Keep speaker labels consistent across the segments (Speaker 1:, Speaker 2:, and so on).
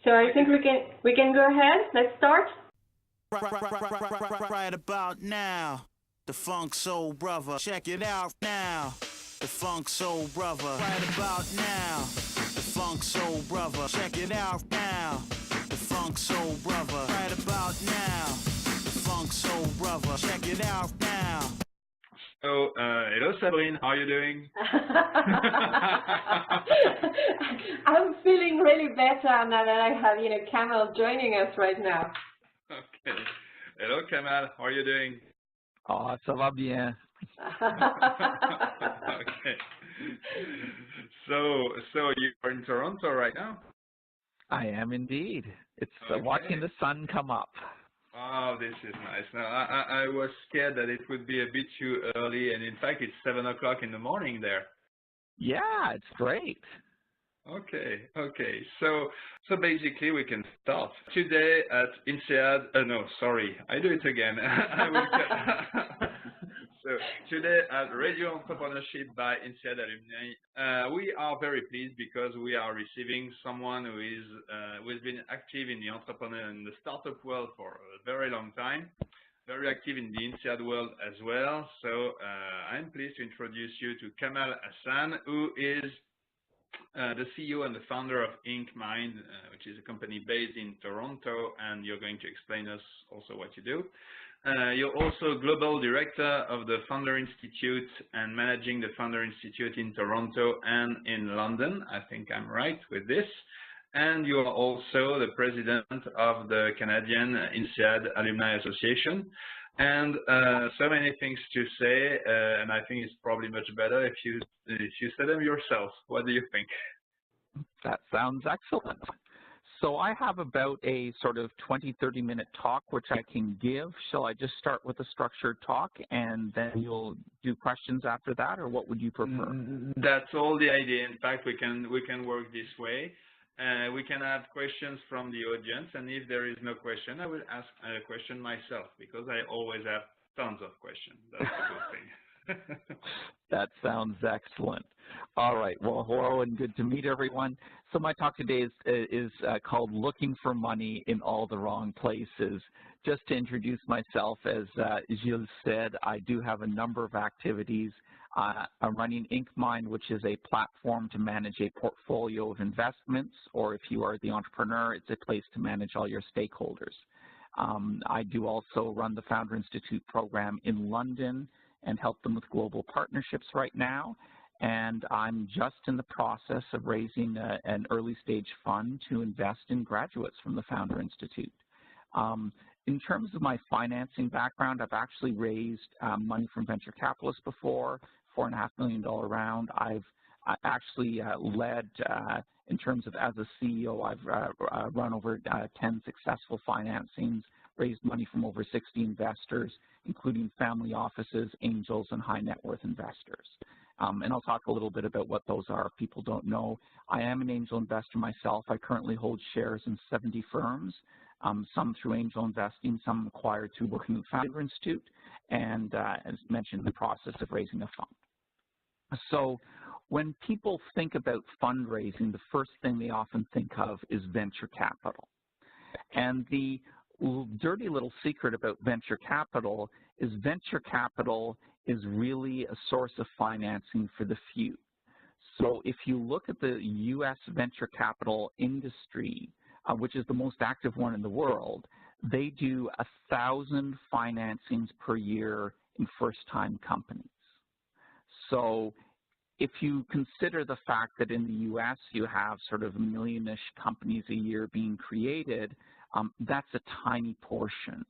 Speaker 1: So I think we can go ahead. Let's start.
Speaker 2: Right about now, the Funk Soul Brother. Check it out now, the Funk Soul Brother. Right about now, the Funk Soul Brother. Check it out now, the Funk Soul Brother. Right about now, the Funk Soul Brother. Check it out now.
Speaker 3: So, hello SAbrine, how are you doing?
Speaker 1: I'm feeling really better now that I have, Kamal joining us right now.
Speaker 3: Okay. Hello Kamal, how are you doing?
Speaker 4: Oh, ça va bien.
Speaker 3: Okay. So you are in Toronto right now?
Speaker 4: I am indeed. It's
Speaker 3: okay.
Speaker 4: Watching the sun come up.
Speaker 3: Oh, this is nice. Now, I was scared that it would be a bit too early, and in fact, it's 7 o'clock in the morning there.
Speaker 4: Yeah, it's great.
Speaker 3: Okay. So basically, we can start today at INSEAD. No, sorry, I do it again. So today at Radio Entrepreneurship by INSEAD Alumni, we are very pleased because we are receiving someone who has been active in the entrepreneur and the startup world for a very long time, very active in the INSEAD world as well. So I'm pleased to introduce you to Kamal Hassan, who is the CEO and the founder of IncMind, which is a company based in Toronto, and you're going to explain us also what you do. You're also Global Director of the Founder Institute and managing the Founder Institute in Toronto and in London. I think I'm right with this. And you are also the President of the Canadian INSEAD Alumni Association. And so many things to say, and I think it's probably much better if you say them yourself. What do you think?
Speaker 4: That sounds excellent. So I have about a sort of 20-30 minute talk which I can give. Shall I just start with a structured talk and then you'll do questions after that, or what would you prefer?
Speaker 3: That's all the idea. In fact, we can work this way. We can have questions from the audience, and if there is no question, I will ask a question myself because I always have tons of questions. That's a good thing.
Speaker 4: That sounds excellent. All right. Well, hello and good to meet everyone. So my talk today is called Looking for Money in All the Wrong Places. Just to introduce myself, as Gilles said, I do have a number of activities. I'm running IncMind, which is a platform to manage a portfolio of investments, or if you are the entrepreneur, it's a place to manage all your stakeholders. I do also run the Founder Institute program in London and help them with global partnerships right now. And I'm just in the process of raising an early stage fund to invest in graduates from the Founder Institute. In terms of my financing background, I've actually raised money from venture capitalists before, $4.5 million round. I actually led, in terms of as a CEO, I've run over 10 successful financings, raised money from over 60 investors, including family offices, angels, and high net worth investors. And I'll talk a little bit about what those are if people don't know. I am an angel investor myself. I currently hold shares in 70 firms, some through angel investing, some acquired through working with the Founder Institute, and as mentioned, in the process of raising a fund. So when people think about fundraising, the first thing they often think of is venture capital. And the dirty little secret about venture capital is really a source of financing for the few. So if you look at the U.S. venture capital industry, which is the most active one in the world, they do 1,000 financings per year in first-time companies. So if you consider the fact that in the U.S. you have sort of 1 million-ish companies a year being created, that's a tiny portion.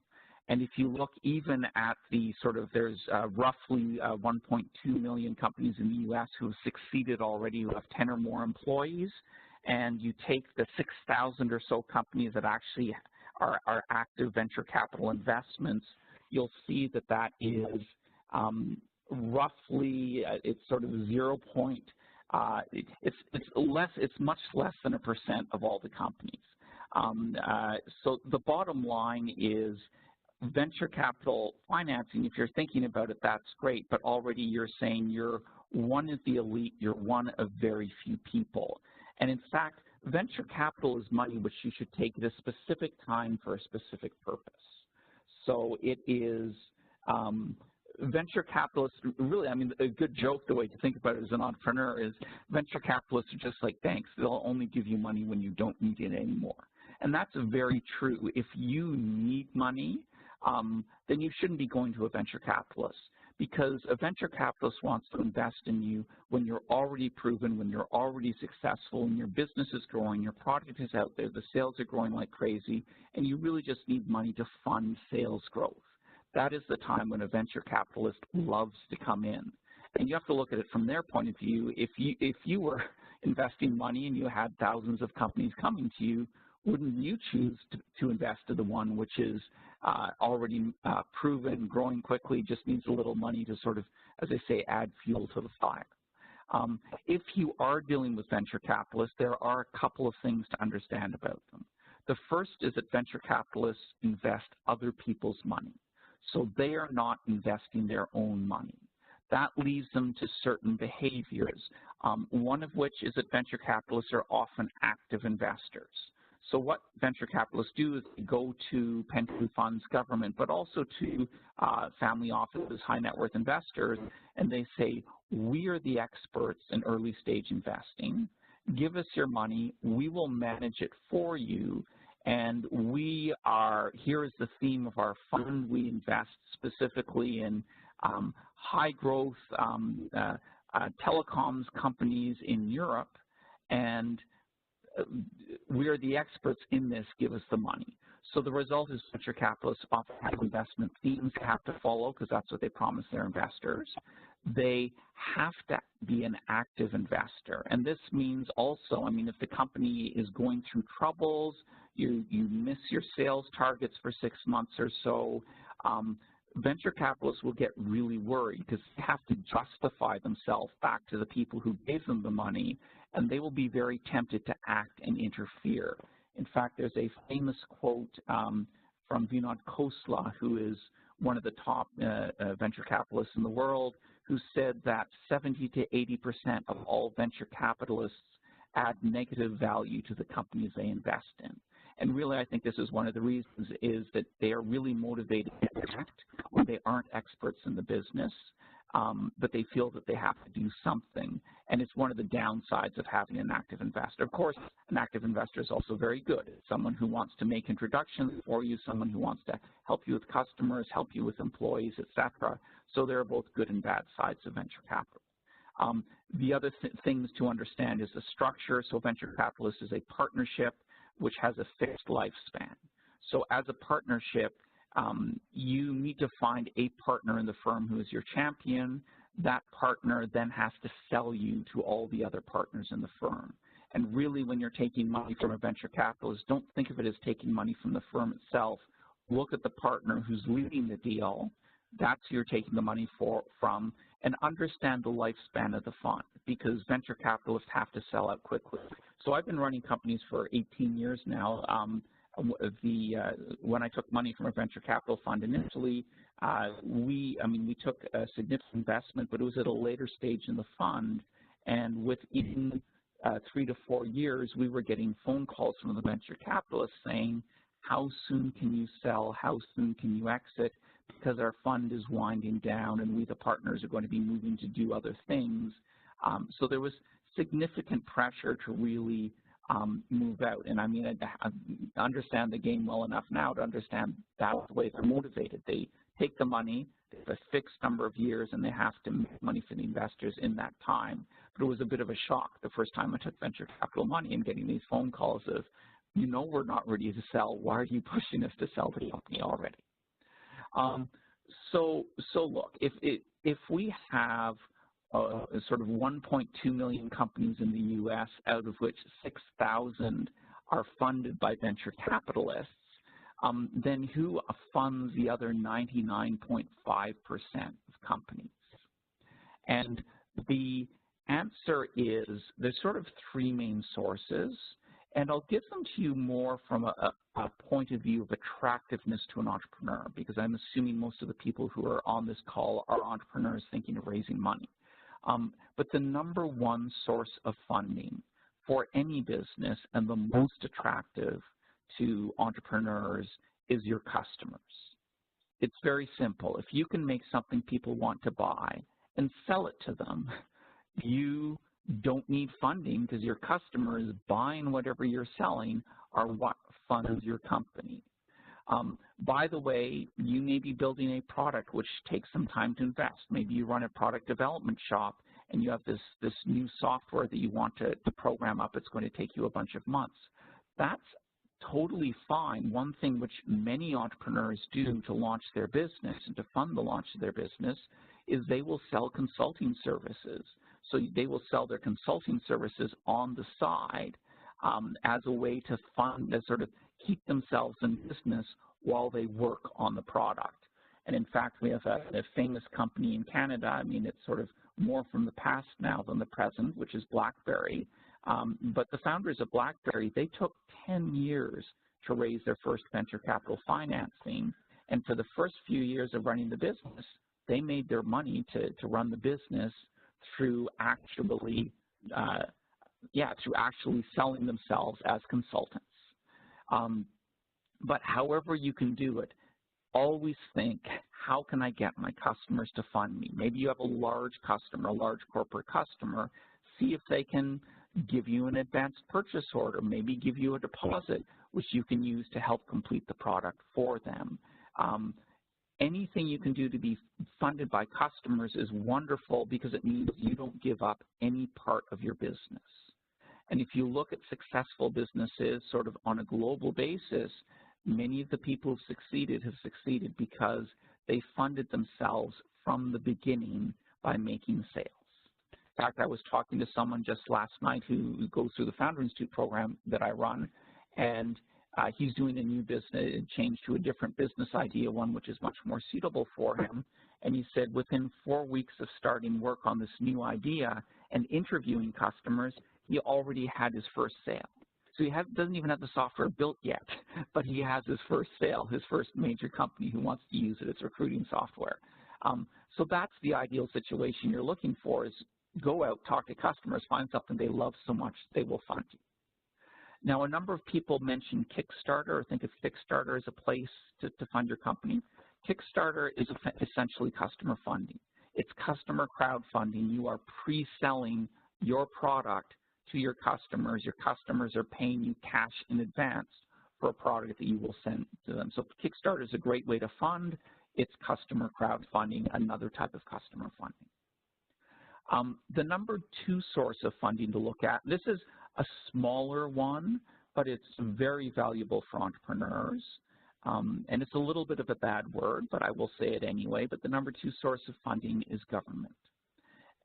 Speaker 4: And if you look even at the sort of, there's roughly 1.2 million companies in the U.S. who have succeeded already, who have 10 or more employees, and you take the 6,000 or so companies that actually are active venture capital investments, you'll see that that is roughly, it's sort of it's much less than 1% of all the companies. So the bottom line is venture capital financing, if you're thinking about it, that's great, but already you're saying you're one of the elite, you're one of very few people. And in fact, venture capital is money which you should take at a specific time for a specific purpose. So it is venture capitalists, really, I mean, a good joke, the way to think about it as an entrepreneur is venture capitalists are just like banks. They'll only give you money when you don't need it anymore. And that's very true. If you need money, then you shouldn't be going to a venture capitalist, because a venture capitalist wants to invest in you when you're already proven, when you're already successful, and your business is growing, your product is out there, the sales are growing like crazy, and you really just need money to fund sales growth. That is the time when a venture capitalist loves to come in. And you have to look at it from their point of view. If you were investing money and you had thousands of companies coming to you, wouldn't you choose to invest in the one which is already proven, growing quickly, just needs a little money to sort of, as I say, add fuel to the fire? If you are dealing with venture capitalists, there are a couple of things to understand about them. The first is that venture capitalists invest other people's money. So they are not investing their own money. That leads them to certain behaviors, one of which is that venture capitalists are often active investors. So what venture capitalists do is they go to pension funds, government, but also to family offices, high net worth investors, and they say, we are the experts in early stage investing. Give us your money. We will manage it for you. And we are, here is the theme of our fund. We invest specifically in high growth telecoms companies in Europe, and we are the experts in this, give us the money. So the result is venture capitalists often have investment themes they have to follow because that's what they promise their investors. They have to be an active investor. And this means also, I mean, if the company is going through troubles, you miss your sales targets for 6 months or so, venture capitalists will get really worried because they have to justify themselves back to the people who gave them the money, and they will be very tempted to act and interfere. In fact, there's a famous quote from Vinod Khosla, who is one of the top venture capitalists in the world, who said that 70 to 80% of all venture capitalists add negative value to the companies they invest in. And really, I think this is one of the reasons is that they are really motivated to act when they aren't experts in the business, but they feel that they have to do something. And it's one of the downsides of having an active investor. Of course, an active investor is also very good. It's someone who wants to make introductions for you, someone who wants to help you with customers, help you with employees, etc. So there are both good and bad sides of venture capital. The other things to understand is the structure. So venture capitalist is a partnership which has a fixed lifespan. So as a partnership, you need to find a partner in the firm who is your champion. That partner then has to sell you to all the other partners in the firm. And really, when you're taking money from a venture capitalist, don't think of it as taking money from the firm itself. Look at the partner who's leading the deal. That's who you're taking the money from, and understand the lifespan of the fund, because venture capitalists have to sell out quickly. So I've been running companies for 18 years now. When I took money from a venture capital fund initially, we took a significant investment, but it was at a later stage in the fund, and within 3 to 4 years, we were getting phone calls from the venture capitalists saying, how soon can you sell, how soon can you exit, because our fund is winding down and we, the partners, are going to be moving to do other things. So there was significant pressure to really move out. And I mean, I understand the game well enough now to understand that's the way they're motivated. They take the money, they have a fixed number of years, and they have to make money for the investors in that time. But it was a bit of a shock the first time I took venture capital money and getting these phone calls of, you know, we're not ready to sell. Why are you pushing us to sell the company already? So look, if we have sort of 1.2 million companies in the U.S., out of which 6,000 are funded by venture capitalists, then who funds the other 99.5% of companies? And the answer is there's sort of 3 main sources, and I'll give them to you more from a point of view of attractiveness to an entrepreneur, because I'm assuming most of the people who are on this call are entrepreneurs thinking of raising money. But the #1 source of funding for any business and the most attractive to entrepreneurs is your customers. It's very simple. If you can make something people want to buy and sell it to them, you don't need funding because your customers buying whatever you're selling are what funds your company. By the way, you may be building a product which takes some time to invest. Maybe you run a product development shop and you have this new software that you want to program up. It's going to take you a bunch of months. That's totally fine. One thing which many entrepreneurs do to launch their business and to fund the launch of their business is they will sell consulting services. So they will sell their consulting services on the side as a way to fund, to sort of keep themselves in business while they work on the product. And in fact, we have a famous company in Canada. I mean, it's sort of more from the past now than the present, which is BlackBerry. But the founders of BlackBerry, they took 10 years to raise their first venture capital financing. And for the first few years of running the business, they made their money to run the business through actually, through actually selling themselves as consultants. But however you can do it, always think, how can I get my customers to fund me? Maybe you have a large customer, a large corporate customer. See if they can give you an advanced purchase order, maybe give you a deposit, which you can use to help complete the product for them. Anything you can do to be funded by customers is wonderful because it means you don't give up any part of your business. And if you look at successful businesses sort of on a global basis, many of the people who've succeeded have succeeded because they funded themselves from the beginning by making sales. In fact, I was talking to someone just last night who goes through the Founder Institute program that I run, and he's doing a new business, change to a different business idea, one which is much more suitable for him. And he said within 4 weeks of starting work on this new idea and interviewing customers, he already had his first sale. So he doesn't even have the software built yet, but he has his first sale, his first major company who wants to use it. It's recruiting software. So that's the ideal situation you're looking for, is go out, talk to customers, find something they love so much they will fund you. Now, a number of people mention Kickstarter or think of Kickstarter as a place to fund your company. Kickstarter is essentially customer funding. It's customer crowdfunding. You are pre-selling your product to your customers. Your customers are paying you cash in advance for a product that you will send to them. So Kickstarter is a great way to fund. It's customer crowdfunding, another type of customer funding. The number 2 source of funding to look at, this is a smaller one, but it's very valuable for entrepreneurs. And it's a little bit of a bad word, but I will say it anyway. But the number 2 source of funding is government.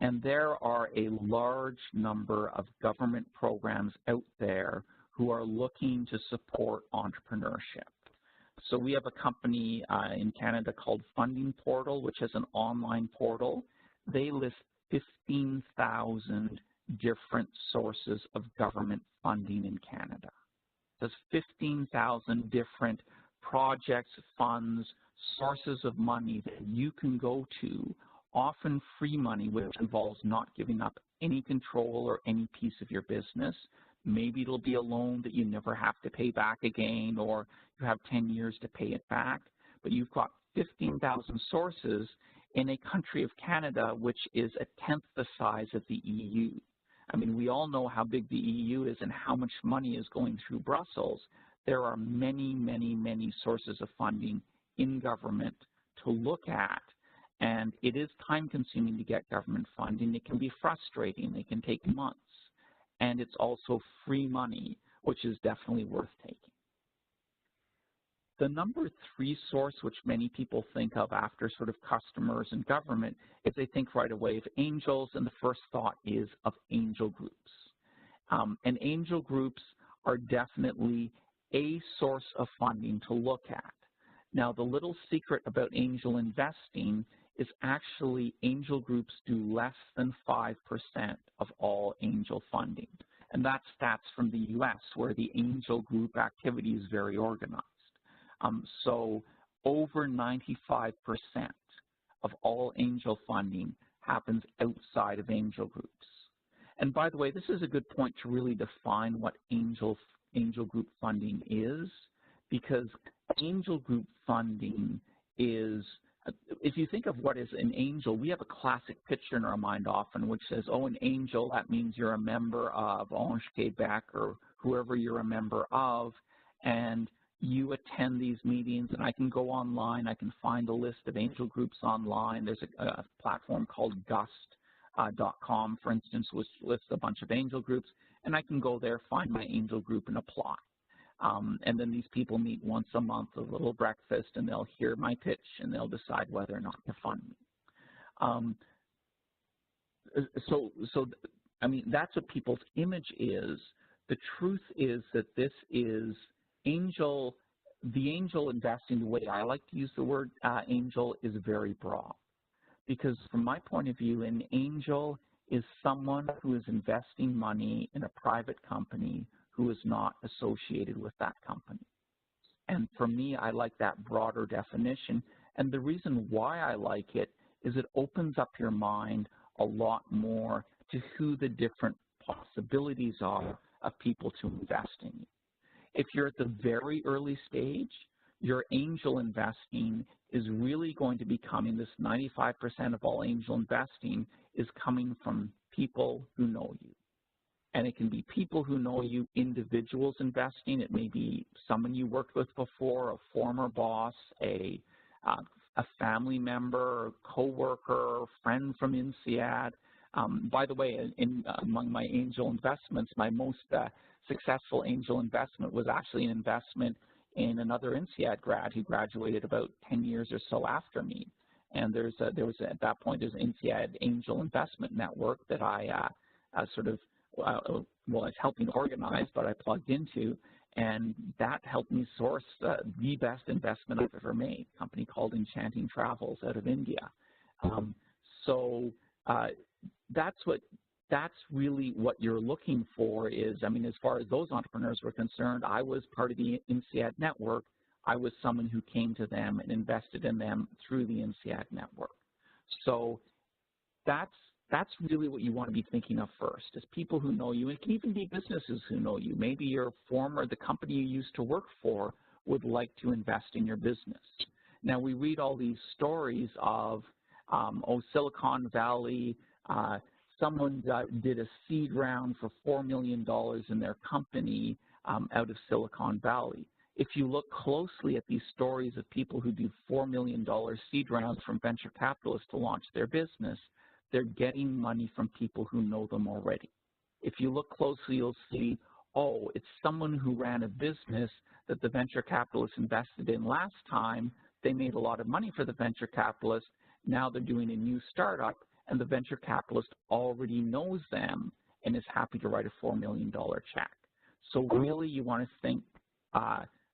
Speaker 4: And there are a large number of government programs out there who are looking to support entrepreneurship. So we have a company in Canada called Funding Portal, which is an online portal. They list 15,000 different sources of government funding in Canada. There's 15,000 different projects, funds, sources of money that you can go to, often free money, which involves not giving up any control or any piece of your business. Maybe it'll be a loan that you never have to pay back again, or you have 10 years to pay it back. But you've got 15,000 sources in a country of Canada, which is 1/10 the size of the EU. I mean, we all know how big the EU is and how much money is going through Brussels. There are many, many, many sources of funding in government to look at. And it is time-consuming to get government funding. It can be frustrating. It can take months. And it's also free money, which is definitely worth taking. The number 3 source, which many people think of after sort of customers and government, is they think right away of angels, and the first thought is of angel groups. And angel groups are definitely a source of funding to look at. Now, the little secret about angel investing is actually angel groups do less than 5% of all angel funding. And that's stats from the US, where the angel group activity is very organized. So over 95% of all angel funding happens outside of angel groups. And by the way, this is a good point to really define what angel group funding is, because angel group funding is, if you think of what is an angel, we have a classic picture in our mind often which says, oh, an angel, that means you're a member of Quebec or whoever you're a member of, and you attend these meetings. And I can go online, I can find a list of angel groups online. There's a platform called Gust.com, for instance, which lists a bunch of angel groups, and I can go there, find my angel group, and apply. And then these people meet once a month, a little breakfast, and they'll hear my pitch, and they'll decide whether or not to fund me. I mean, that's what people's image is. The truth is that this is the angel investing, the way I like to use the word angel, is very broad. Because from my point of view, an angel is someone who is investing money in a private company who is not associated with that company. And for me, I like that broader definition. And the reason why I like it is it opens up your mind a lot more to who the different possibilities are of people to invest in you. If you're at the very early stage, your angel investing is really going to be coming, this 95% of all angel investing is coming from people who know you. And it can be people who know you, individuals investing. It may be someone you worked with before, a former boss, a family member, a coworker, friend from INSEAD. By the way, among my angel investments, my most successful angel investment was actually an investment in another INSEAD grad who graduated about 10 years or so after me. And there was at that point, there's an INSEAD Angel Investment Network that I was helping organize, but I plugged into, and that helped me source the best investment I've ever made, a company called Enchanting Travels out of India. That's really what you're looking for is, I mean, as far as those entrepreneurs were concerned, I was part of the INSEAD network. I was someone who came to them and invested in them through the INSEAD network. So that's really what you want to be thinking of first, is people who know you. It can even be businesses who know you. Maybe the company you used to work for would like to invest in your business. Now, we read all these stories of, Silicon Valley, someone did a seed round for $4 million in their company out of Silicon Valley. If you look closely at these stories of people who do $4 million seed rounds from venture capitalists to launch their business, they're getting money from people who know them already. If you look closely, you'll see, oh, it's someone who ran a business that the venture capitalist invested in last time. They made a lot of money for the venture capitalist. Now they're doing a new startup, and the venture capitalist already knows them and is happy to write a $4 million check. So really you want to think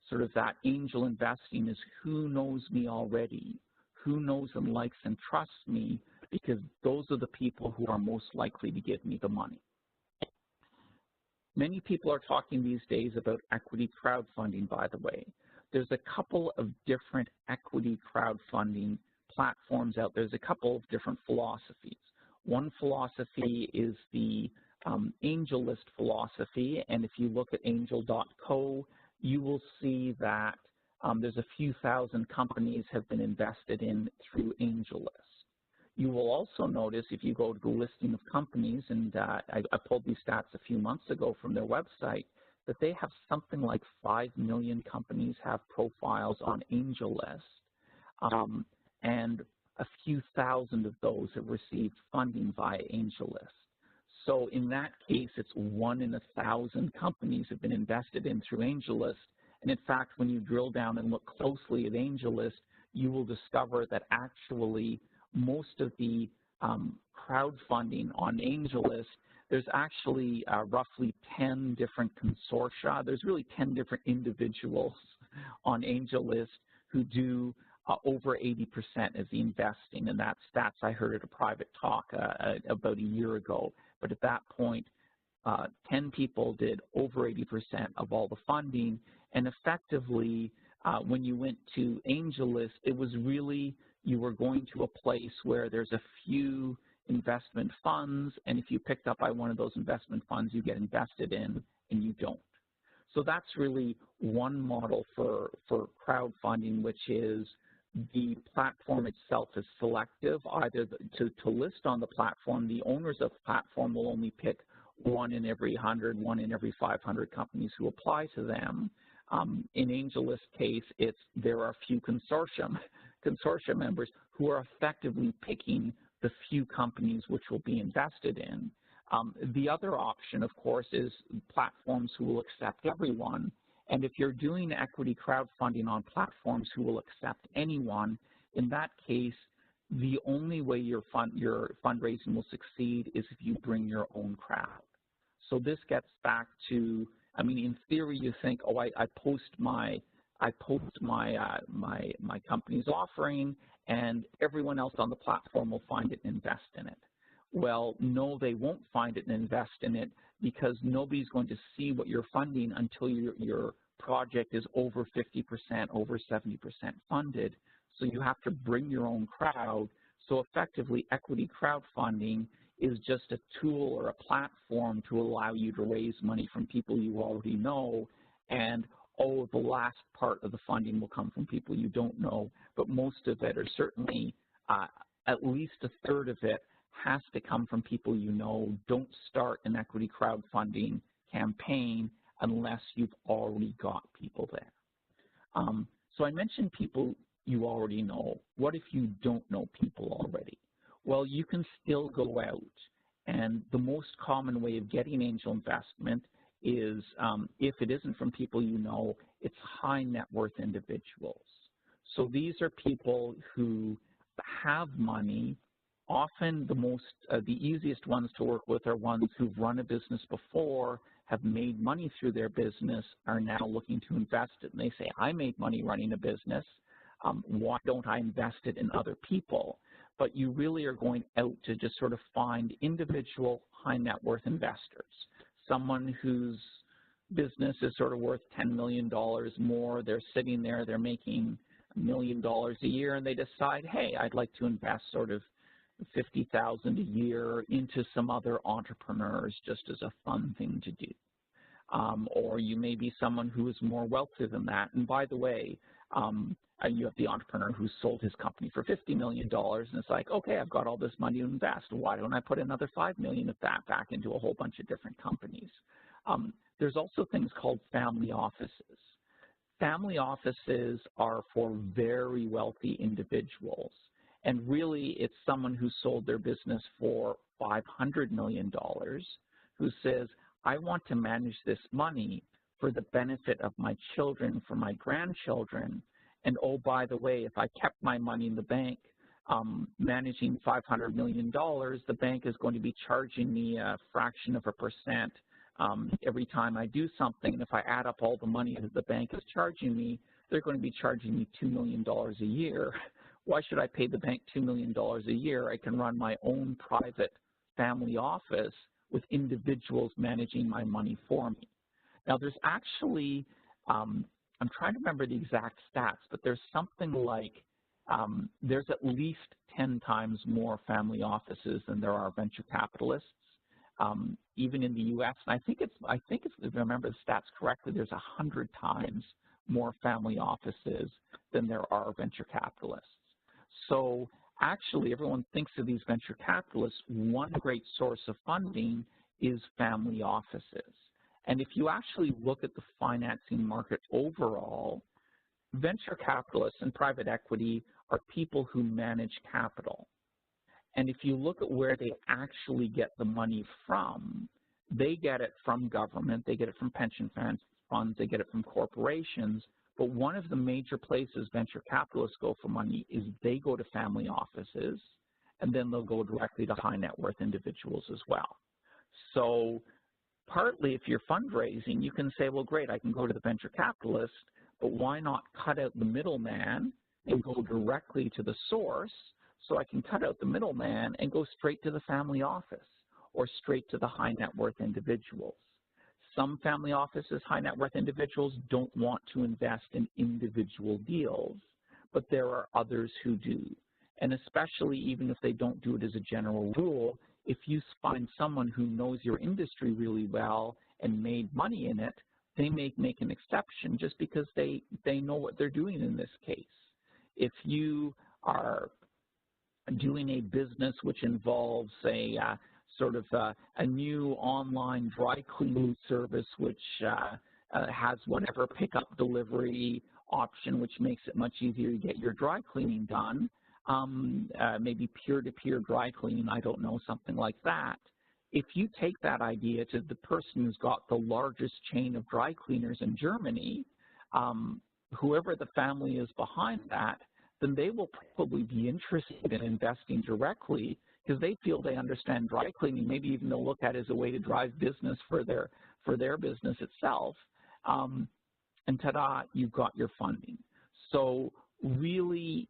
Speaker 4: sort of that angel investing is who knows me already, who knows and likes and trusts me, because those are the people who are most likely to give me the money. Many people are talking these days about equity crowdfunding, by the way. There's a couple of different equity crowdfunding platforms out there. There's a couple of different philosophies. One philosophy is the angel list philosophy, and if you look at angel.co, you will see that there's a few thousand companies have been invested in through AngelList. You will also notice if you go to the listing of companies, and I pulled these stats a few months ago from their website, that they have something like 5 million companies have profiles on AngelList, and a few thousand of those have received funding via AngelList. So in that case, it's 1 in 1,000 companies have been invested in through AngelList. And in fact, when you drill down and look closely at AngelList, you will discover that actually most of the crowdfunding on AngelList, there's actually roughly 10 different consortia. There's really 10 different individuals on AngelList who do over 80% of the investing, and that's stats I heard at a private talk about a year ago. But at that point, 10 people did over 80% of all the funding, and effectively, when you went to AngelList, it was really, you were going to a place where there's a few investment funds, and if you picked up by one of those investment funds, you get invested in and you don't. So that's really one model for crowdfunding, which is the platform itself is selective. Either to list on the platform, the owners of the platform will only pick 1 in every 100, 1 in every 500 companies who apply to them. In AngelList case, there are a few consortium members who are effectively picking the few companies which will be invested in. The other option, of course, is platforms who will accept everyone. And if you're doing equity crowdfunding on platforms who will accept anyone, in that case, the only way your fundraising will succeed is if you bring your own crowd. So this gets back to, I mean, in theory, you think, oh, I post my company's offering, and everyone else on the platform will find it and invest in it. Well, no, they won't find it and invest in it because nobody's going to see what you're funding until your project is over 50%, over 70% funded. So you have to bring your own crowd. So effectively, equity crowdfunding is just a tool or a platform to allow you to raise money from people you already know, and the last part of the funding will come from people you don't know, but most of it, or certainly at least a third of it, has to come from people you know. Don't start an equity crowdfunding campaign unless you've already got people there. So I mentioned people you already know. What if you don't know people already? Well, you can still go out, and the most common way of getting angel investment is, if it isn't from people you know, it's high net worth individuals. So these are people who have money. Often the easiest ones to work with are ones who've run a business before, have made money through their business, are now looking to invest it, and they say, I made money running a business, why don't I invest it in other people? But you really are going out to just sort of find individual high net worth investors, someone whose business is sort of worth $10 million more, they're sitting there, they're making $1 million a year, and they decide, hey, I'd like to invest sort of $50,000 a year into some other entrepreneurs just as a fun thing to do. Or you may be someone who is more wealthy than that. And by the way, you have the entrepreneur who sold his company for $50 million, and it's like, okay, I've got all this money to invest. Why don't I put another $5 million of that back into a whole bunch of different companies? There's also things called family offices. Family offices are for very wealthy individuals. And really, it's someone who sold their business for $500 million who says, I want to manage this money for the benefit of my children, for my grandchildren. And oh, by the way, if I kept my money in the bank managing $500 million, the bank is going to be charging me a fraction of a percent every time I do something. And if I add up all the money that the bank is charging me, they're going to be charging me $2 million a year. Why should I pay the bank $2 million a year? I can run my own private family office with individuals managing my money for me. Now, there's actually, I'm trying to remember the exact stats, but there's something like, there's at least 10 times more family offices than there are venture capitalists, even in the U.S. And I think if I remember the stats correctly, there's 100 times more family offices than there are venture capitalists. So actually, everyone thinks of these venture capitalists. One great source of funding is family offices. And if you actually look at the financing market overall, venture capitalists and private equity are people who manage capital. And if you look at where they actually get the money from, they get it from government, they get it from pension funds, they get it from corporations. But one of the major places venture capitalists go for money is they go to family offices, and then they'll go directly to high net worth individuals as well. So partly if you're fundraising, you can say, well, great, I can go to the venture capitalist, but why not cut out the middleman and go directly to the source, so I can cut out the middleman and go straight to the family office or straight to the high net worth individuals. Some family offices, high net worth individuals, don't want to invest in individual deals, but there are others who do. And especially even if they don't do it as a general rule, if you find someone who knows your industry really well and made money in it, they may make an exception just because they know what they're doing in this case. If you are doing a business which involves a new online dry cleaning service which has whatever pickup delivery option which makes it much easier to get your dry cleaning done, maybe peer-to-peer dry cleaning, I don't know, something like that. If you take that idea to the person who's got the largest chain of dry cleaners in Germany, whoever the family is behind that, then they will probably be interested in investing directly because they feel they understand dry cleaning. Maybe even they'll look at it as a way to drive business for their business itself. And ta-da, you've got your funding. So really,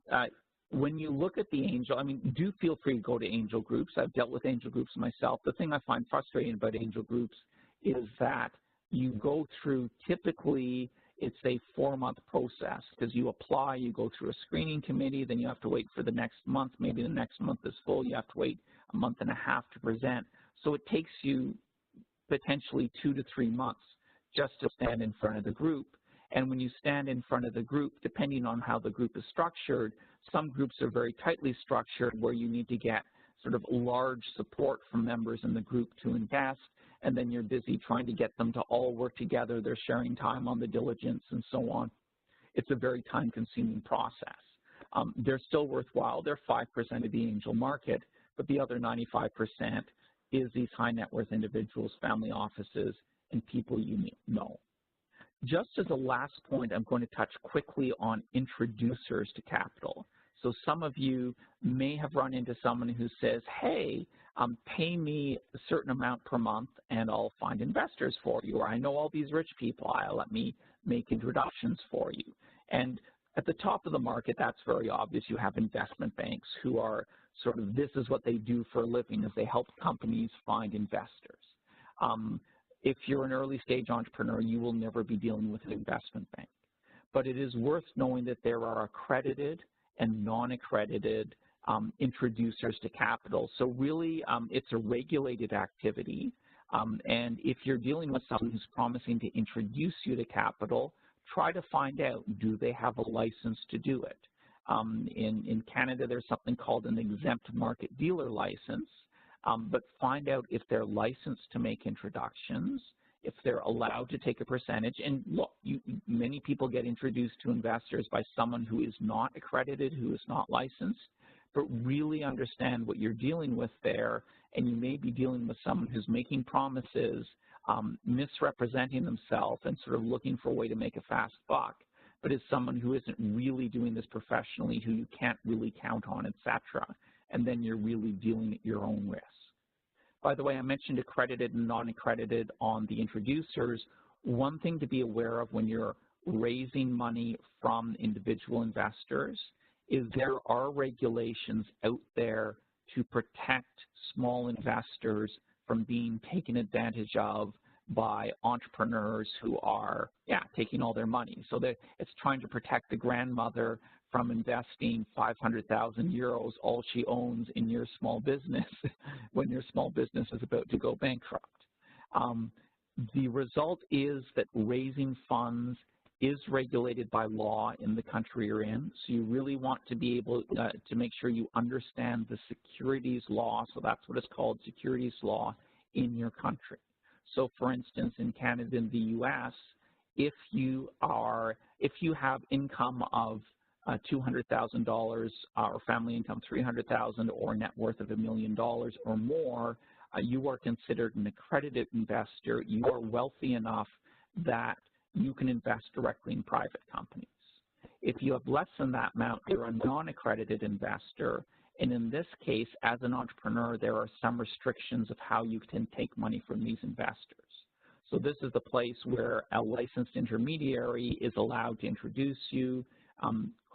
Speaker 4: when you look at the angel, I mean, do feel free to go to angel groups. I've dealt with angel groups myself. The thing I find frustrating about angel groups is that you go through, typically, it's a 4-month process because you apply, you go through a screening committee, then you have to wait for the next month. Maybe the next month is full. You have to wait a month and a half to present. So it takes you potentially 2 to 3 months just to stand in front of the group. And when you stand in front of the group, depending on how the group is structured, some groups are very tightly structured where you need to get sort of large support from members in the group to invest, and then you're busy trying to get them to all work together. They're sharing time on the diligence and so on. It's a very time-consuming process. They're still worthwhile. They're 5% of the angel market, but the other 95% is these high net worth individuals, family offices, and people you know. Just as a last point, I'm going to touch quickly on introducers to capital. So some of you may have run into someone who says, hey, pay me a certain amount per month and I'll find investors for you. Or I know all these rich people, let me make introductions for you. And at the top of the market, that's very obvious. You have investment banks who are sort of, this is what they do for a living, is they help companies find investors. If you're an early stage entrepreneur, you will never be dealing with an investment bank. But it is worth knowing that there are accredited and non-accredited introducers to capital. So really, it's a regulated activity. And if you're dealing with someone who's promising to introduce you to capital, try to find out, do they have a license to do it? In Canada, there's something called an exempt market dealer license. But find out if they're licensed to make introductions, if they're allowed to take a percentage. And look, many people get introduced to investors by someone who is not accredited, who is not licensed, but really understand what you're dealing with there. And you may be dealing with someone who's making promises, misrepresenting themselves, and sort of looking for a way to make a fast buck, but is someone who isn't really doing this professionally, who you can't really count on, etc. And then you're really dealing at your own risk. By the way, I mentioned accredited and non-accredited on the introducers. One thing to be aware of when you're raising money from individual investors is there are regulations out there to protect small investors from being taken advantage of by entrepreneurs who are, taking all their money. So it's trying to protect the grandmother from investing 500,000 euros, all she owns, in your small business when your small business is about to go bankrupt. The result is that raising funds is regulated by law in the country you're in, so you really want to be able to make sure you understand the securities law, so that's what it's called, securities law, in your country. So for instance, in Canada and the US, if you have income of $200,000 or family income $300,000 or net worth of $1 million or more, you are considered an accredited investor. You are wealthy enough that you can invest directly in private companies. If you have less than that amount, you're a non-accredited investor. And in this case, as an entrepreneur, there are some restrictions of how you can take money from these investors. So this is the place where a licensed intermediary is allowed to introduce you.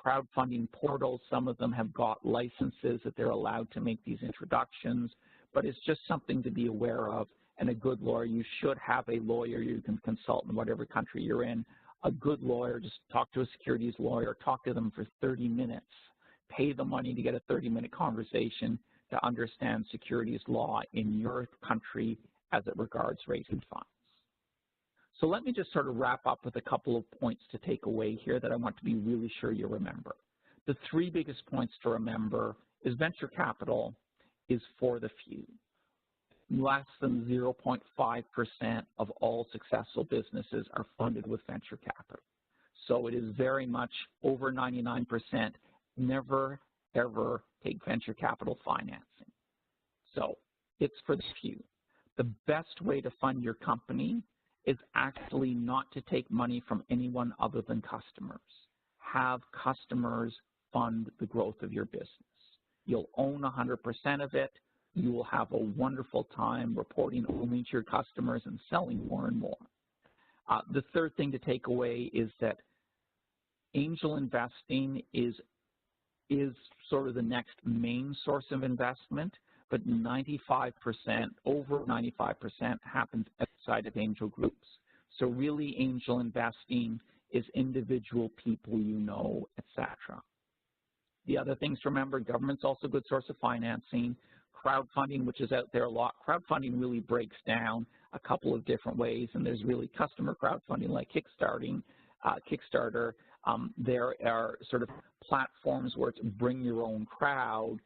Speaker 4: Crowdfunding portals, some of them have got licenses that they're allowed to make these introductions, but it's just something to be aware of. And a good lawyer, you should have a lawyer you can consult in whatever country you're in. A good lawyer, just talk to a securities lawyer, talk to them for 30 minutes. pay the money to get a 30-minute conversation to understand securities law in your country as it regards raising funds. So let me just sort of wrap up with a couple of points to take away here that I want to be really sure you remember. The three biggest points to remember is venture capital is for the few. Less than 0.5% of all successful businesses are funded with venture capital. So it is very much over 99%. Never, ever take venture capital financing. So it's for the few. The best way to fund your company is actually not to take money from anyone other than customers. Have customers fund the growth of your business. You'll own 100% of it. You will have a wonderful time reporting only to your customers and selling more and more. The third thing to take away is that angel investing is sort of the next main source of investment, but 95%, over 95% happens outside of angel groups. So really angel investing is individual people you know, etc. The other things to remember, government's also a good source of financing. Crowdfunding, which is out there a lot. Crowdfunding really breaks down a couple of different ways, and there's really customer crowdfunding like Kickstarter. There are sort of platforms where it's bring your own crowd.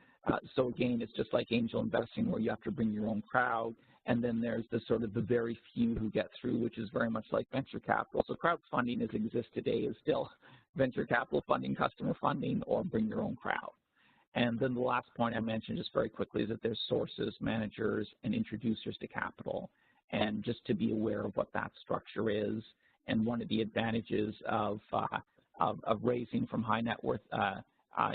Speaker 4: So again, it's just like angel investing where you have to bring your own crowd. And then there's the sort of the very few who get through, which is very much like venture capital. So crowdfunding as exists today is still venture capital funding, customer funding, or bring your own crowd. And then the last point I mentioned just very quickly is that there's sources, managers, and introducers to capital. And just to be aware of what that structure is. And one of the advantages of raising from high net worth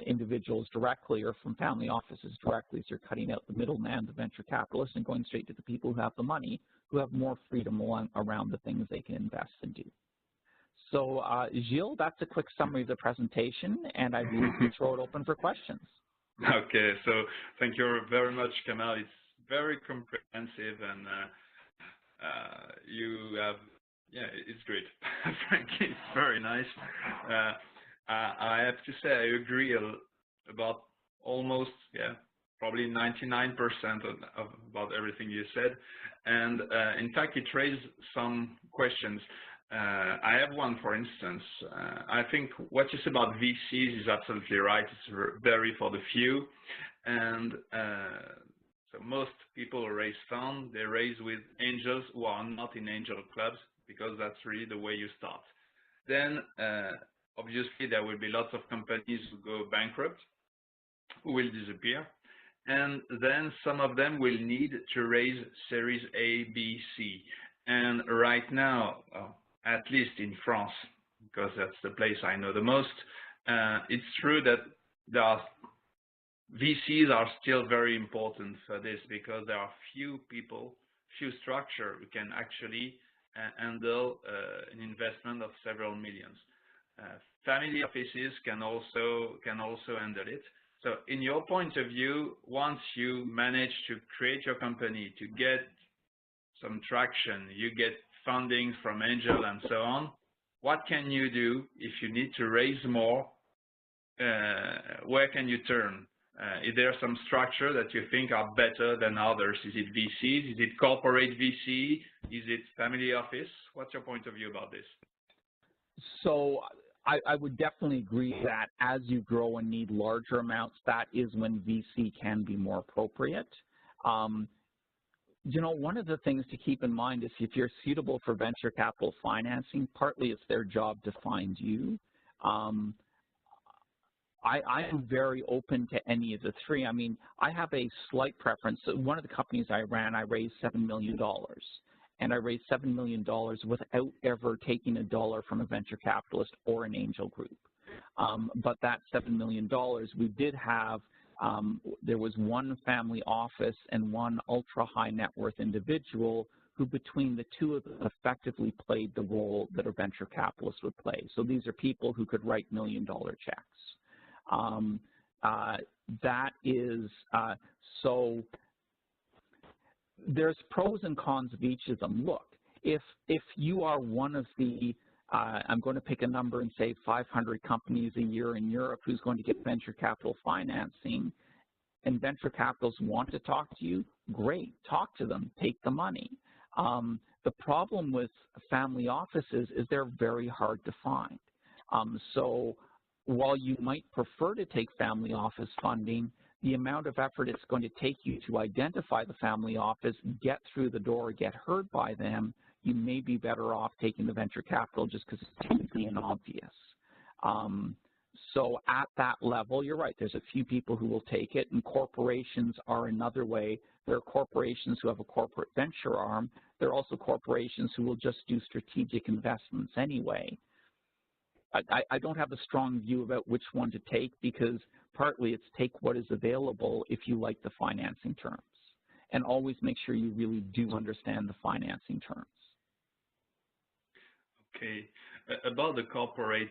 Speaker 4: individuals directly or from family offices directly is you're cutting out the middleman, the venture capitalists, and going straight to the people who have the money, who have more freedom around the things they can invest and do. So Gilles, that's a quick summary of the presentation, and I'd like to throw it open for questions.
Speaker 3: Okay, so thank you very much, Kamal. It's very comprehensive, and you have, yeah, it's great. Frankly, it's very nice. I have to say I agree about almost, yeah, probably 99% about everything you said. And in fact, it raised some questions. I have one, for instance. I think what you said about VCs is absolutely right. It's very for the few. And so most people raise funds, they raise with angels who are not in angel clubs, because that's really the way you start. Then, obviously, there will be lots of companies who go bankrupt, who will disappear. And then some of them will need to raise Series A, B, C. And right now, at least in France, because that's the place I know the most, it's true that VCs are still very important for this, because there are few people, few structures who can actually handle an investment of several millions. Family offices can also handle it. So in your point of view, once you manage to create your company, to get some traction, you get funding from angel and so on, what can you do if you need to raise more? Where can you turn? Is there some structure that you think are better than others? Is it VCs? Is it corporate VC? Is it family office? What's your point of view about this?
Speaker 4: So I would definitely agree that as you grow and need larger amounts, that is when VC can be more appropriate. You know, one of the things to keep in mind is if you're suitable for venture capital financing, partly it's their job to find you. I am very open to any of the three. I mean, I have a slight preference. One of the companies I ran, I raised $7 million. And I raised $7 million without ever taking a dollar from a venture capitalist or an angel group. But that $7 million, we did have, there was one family office and one ultra high net worth individual who between the two of them effectively played the role that a venture capitalist would play. So these are people who could write $1 million checks. That is, so there's pros and cons of each of them. Look, if you are one of the I'm going to pick a number and say 500 companies a year in Europe who's going to get venture capital financing, and venture capitalists want to talk to you, great, talk to them, take the money. The problem with family offices is they're very hard to find. So while you might prefer to take family office funding, the amount of effort it's going to take you to identify the family office, get through the door, get heard by them, you may be better off taking the venture capital just because it's technically inobvious. So at that level, you're right, there's a few people who will take it, and corporations are another way. There are corporations who have a corporate venture arm. There are also corporations who will just do strategic investments anyway. I don't have a strong view about which one to take, because partly it's take what is available if you like the financing terms, and always make sure you really do understand the financing terms.
Speaker 3: Okay. About the corporate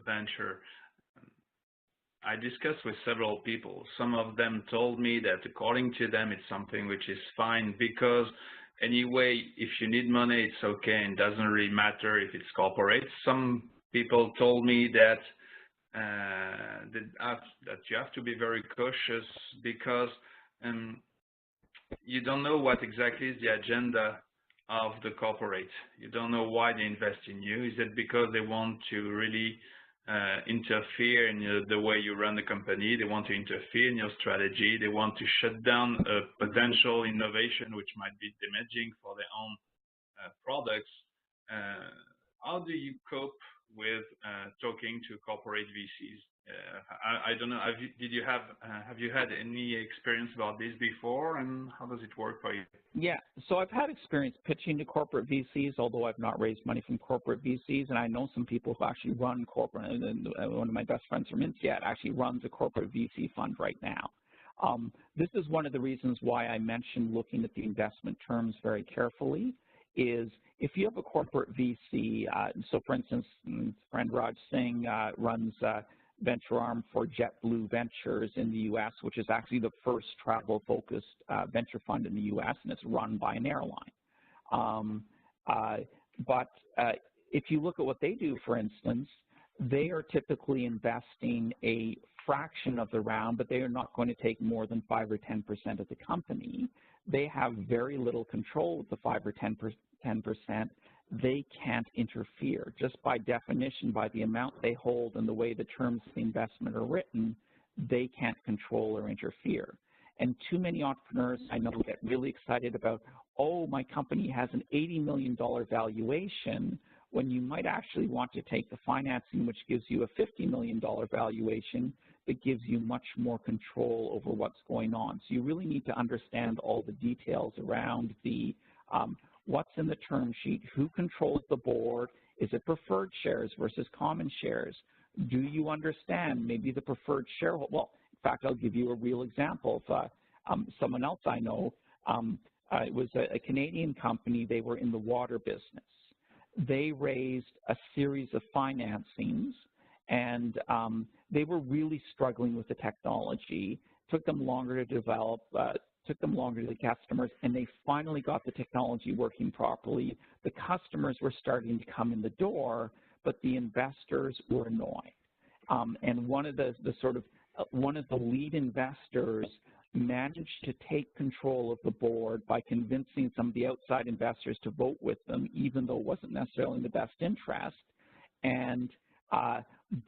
Speaker 3: venture, I discussed with several people. Some of them told me that according to them it's something which is fine, because anyway, if you need money, it's okay, and doesn't really matter if it's corporate. Some people told me that that you have to be very cautious, because you don't know what exactly is the agenda of the corporate. You don't know why they invest in you. Is it because they want to really interfere in the way you run the company? They want to interfere in your strategy. They want to shut down a potential innovation which might be damaging for their own products. How do you cope with talking to corporate VCs? I don't know. Have you had any experience about this before, and how does it work for you?
Speaker 4: Yeah, so I've had experience pitching to corporate VCs, although I've not raised money from corporate VCs, and I know some people who actually run corporate, and one of my best friends from INSEAD actually runs a corporate VC fund right now. This is one of the reasons why I mentioned looking at the investment terms very carefully, is if you have a corporate VC, so for instance, friend Raj Singh runs venture arm for JetBlue Ventures in the U.S., which is actually the first travel-focused venture fund in the U.S., and it's run by an airline. But if you look at what they do, for instance, they are typically investing a fraction of the round, but they are not going to take more than 5 or 10% of the company. They have very little control with the 5 or 10%. They can't interfere. Just by definition, by the amount they hold and the way the terms of the investment are written, they can't control or interfere. And too many entrepreneurs I know get really excited about, oh, my company has an $80 million valuation, when you might actually want to take the financing, which gives you a $50 million valuation, that gives you much more control over what's going on. So you really need to understand all the details around the what's in the term sheet, who controls the board, is it preferred shares versus common shares? Do you understand maybe the preferred shareholder? Well, in fact, I'll give you a real example of someone else I know. It was a Canadian company. They were in the water business. They raised a series of financings, and they were really struggling with the technology. Took them longer to develop, took them longer to the customers, and they finally got the technology working properly. The customers were starting to come in the door, but the investors were annoyed. And one of the lead investors managed to take control of the board by convincing some of the outside investors to vote with them, even though it wasn't necessarily in the best interest. And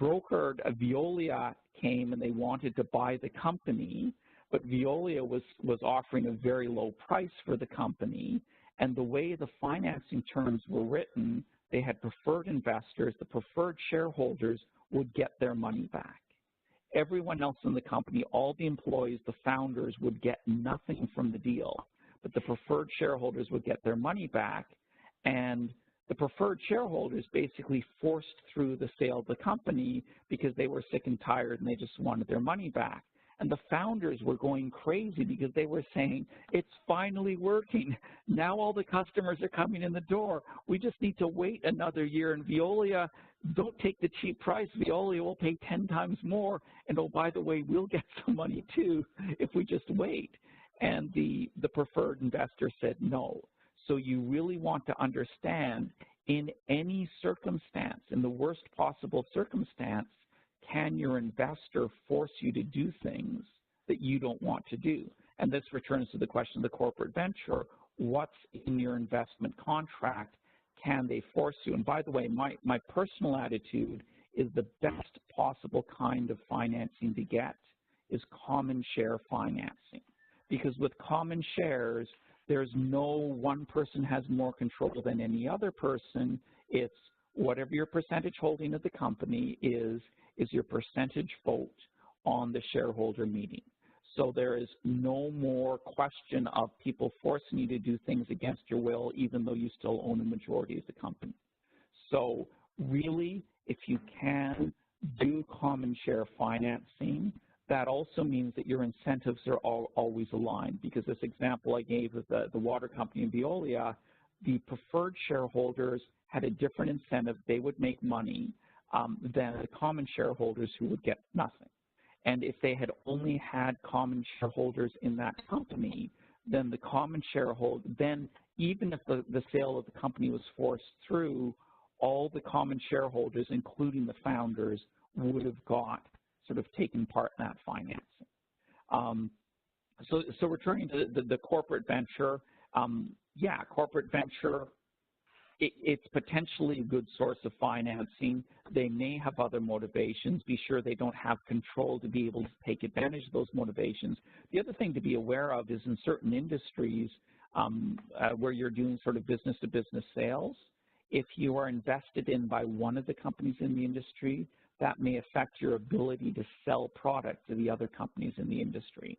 Speaker 4: brokered, Veolia came and they wanted to buy the company, but Veolia was offering a very low price for the company, and the way the financing terms were written, they had preferred investors. The preferred shareholders would get their money back. Everyone else in the company, all the employees, the founders, would get nothing from the deal, but the preferred shareholders would get their money back, and the preferred shareholders basically forced through the sale of the company because they were sick and tired and they just wanted their money back. And the founders were going crazy because they were saying, it's finally working. Now all the customers are coming in the door. We just need to wait another year. And Veolia, don't take the cheap price. Veolia will pay 10 times more. And oh, by the way, we'll get some money too if we just wait. And the preferred investor said no. So you really want to understand, in any circumstance, in the worst possible circumstance, can your investor force you to do things that you don't want to do? And this returns to the question of the corporate venture. What's in your investment contract? Can they force you? And by the way, my personal attitude is the best possible kind of financing to get is common share financing. Because with common shares, there's no one person has more control than any other person. It's whatever your percentage holding of the company is your percentage vote on the shareholder meeting. So there is no more question of people forcing you to do things against your will, even though you still own a majority of the company. So really, if you can do common share financing, that also means that your incentives are always aligned, because this example I gave of the water company in Veolia, the preferred shareholders had a different incentive. They would make money than the common shareholders who would get nothing. And if they had only had common shareholders in that company, then the common shareholder, then even if the sale of the company was forced through, all the common shareholders, including the founders, would have got sort of taken part in that financing. So returning to the corporate venture, yeah, corporate venture, it's potentially a good source of financing. They may have other motivations. Be sure they don't have control to be able to take advantage of those motivations. The other thing to be aware of is in certain industries where you're doing sort of business-to-business sales, if you are invested in by one of the companies in the industry, that may affect your ability to sell product to the other companies in the industry.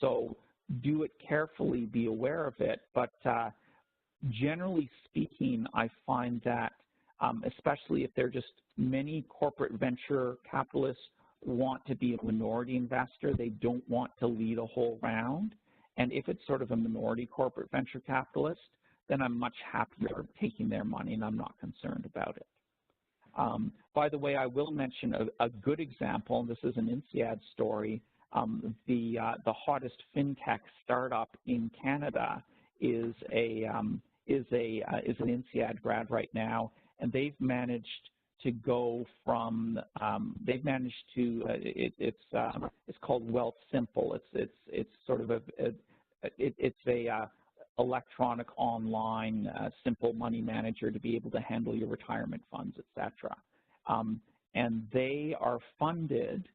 Speaker 4: So do it carefully, be aware of it, but generally speaking, I find that especially if they're just many corporate venture capitalists want to be a minority investor, they don't want to lead a whole round. And if it's sort of a minority corporate venture capitalist, then I'm much happier taking their money and I'm not concerned about it. By the way, I will mention a good example, and this is an INSEAD story. The hottest fintech startup in Canada is an INSEAD grad right now, and they've managed to go from it's called Wealth Simple. It's sort of a electronic online simple money manager to be able to handle your retirement funds, etc. And they are funded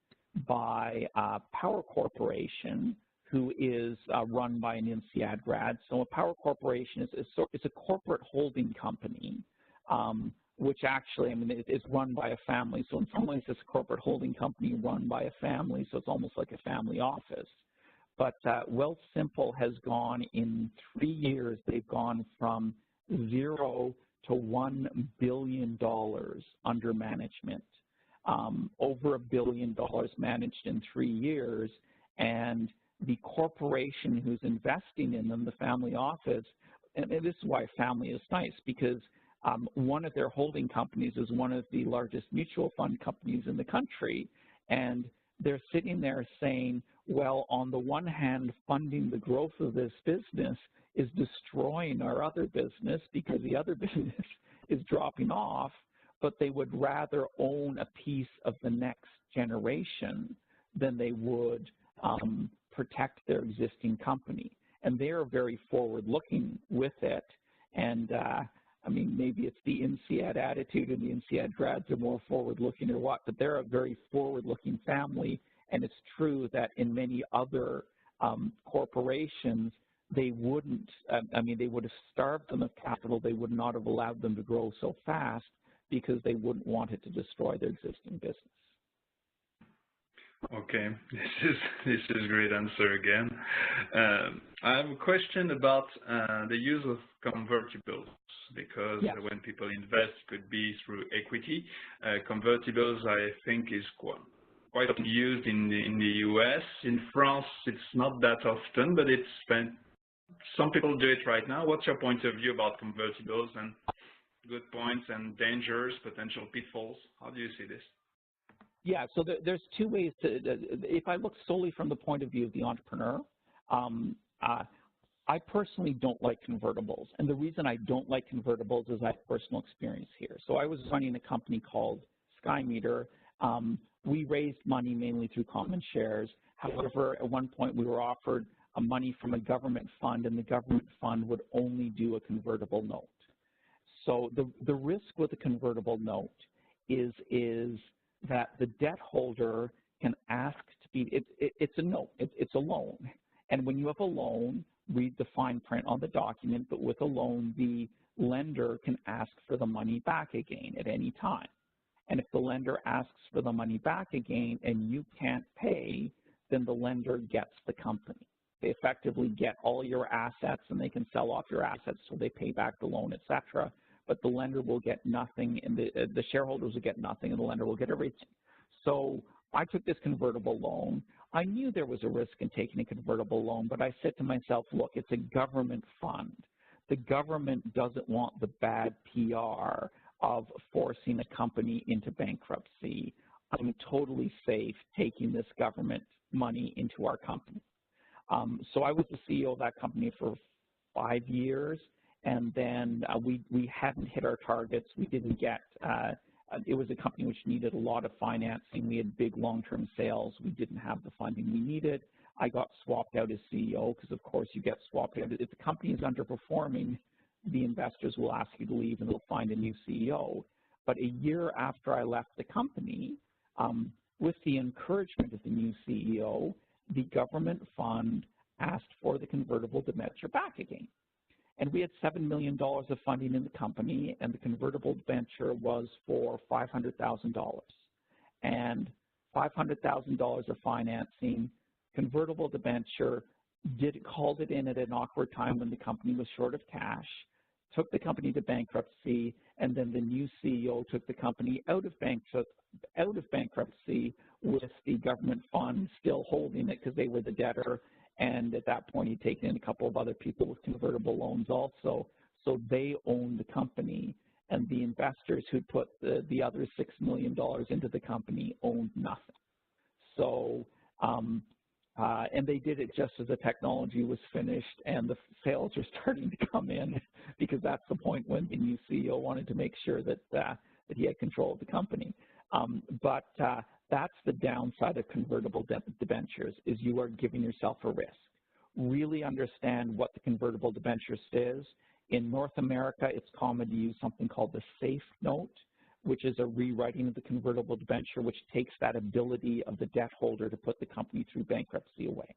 Speaker 4: by Power Corporation, who is run by an INSEAD grad. So a Power Corporation is a corporate holding company, which actually, I mean, it's run by a family. So in some ways, it's a corporate holding company run by a family, so it's almost like a family office. But Wealth Simple has gone in 3 years, they've gone from 0 to $1 billion under management. Over $1 billion managed in 3 years, and the corporation who's investing in them, the family office, and this is why family is nice, because one of their holding companies is one of the largest mutual fund companies in the country, and they're sitting there saying, well, on the one hand, funding the growth of this business is destroying our other business because the other business is dropping off, but they would rather own a piece of the next generation than they would protect their existing company. And they are very forward-looking with it. And I mean, maybe it's the INSEAD attitude and the INSEAD grads are more forward-looking or what, but they're a very forward-looking family. And it's true that in many other corporations, they wouldn't, I mean, they would have starved them of capital. They would not have allowed them to grow so fast because they wouldn't want it to destroy their existing business.
Speaker 3: Okay, this is a great answer again. I have a question about the use of convertibles, because
Speaker 4: yes.
Speaker 3: When people invest, it could be through equity. Convertibles, I think, is quite often used in the US. In France, it's not that often, but some people do it right now. What's your point of view about convertibles and good points and dangers, potential pitfalls? How do you see this?
Speaker 4: Yeah, so there's two ways to, if I look solely from the point of view of the entrepreneur, I personally don't like convertibles, and the reason I don't like convertibles is I have personal experience here. So I was running a company called SkyMeter. We raised money mainly through common shares. However, at one point we were offered money from a government fund, and the government fund would only do a convertible note. So the risk with a convertible note is that the debt holder can ask to be, it's a note, it's a loan. And when you have a loan, read the fine print on the document, but with a loan, the lender can ask for the money back again at any time. And if the lender asks for the money back again and you can't pay, then the lender gets the company. They effectively get all your assets and they can sell off your assets so they pay back the loan, et cetera. But the lender will get nothing, and the shareholders will get nothing, and the lender will get everything. So I took this convertible loan. I knew there was a risk in taking a convertible loan, but I said to myself, look, it's a government fund. The government doesn't want the bad PR of forcing a company into bankruptcy. I'm totally safe taking this government money into our company. So I was the CEO of that company for 5 years, and then we hadn't hit our targets. We didn't get, it was a company which needed a lot of financing. We had big long-term sales. We didn't have the funding we needed. I got swapped out as CEO because, of course, you get swapped out. If the company is underperforming, the investors will ask you to leave and they'll find a new CEO. But a year after I left the company, with the encouragement of the new CEO, the government fund asked for the convertible debenture back again. And we had $7 million of funding in the company, and the convertible debenture was for $500,000. And $500,000 of financing, convertible debenture, called it in at an awkward time when the company was short of cash, took the company to bankruptcy, and then the new CEO took the company out of bankruptcy with the government fund still holding it because they were the debtor. And at that point, he'd taken in a couple of other people with convertible loans also. So they owned the company, and the investors who put the other $6 million into the company owned nothing. So, and they did it just as the technology was finished and the sales were starting to come in, because that's the point when the new CEO wanted to make sure that he had control of the company. But that's the downside of convertible debentures, is you are giving yourself a risk. Really understand what the convertible debenture is. In North America, it's common to use something called the SAFE note, which is a rewriting of the convertible debenture, which takes that ability of the debt holder to put the company through bankruptcy away.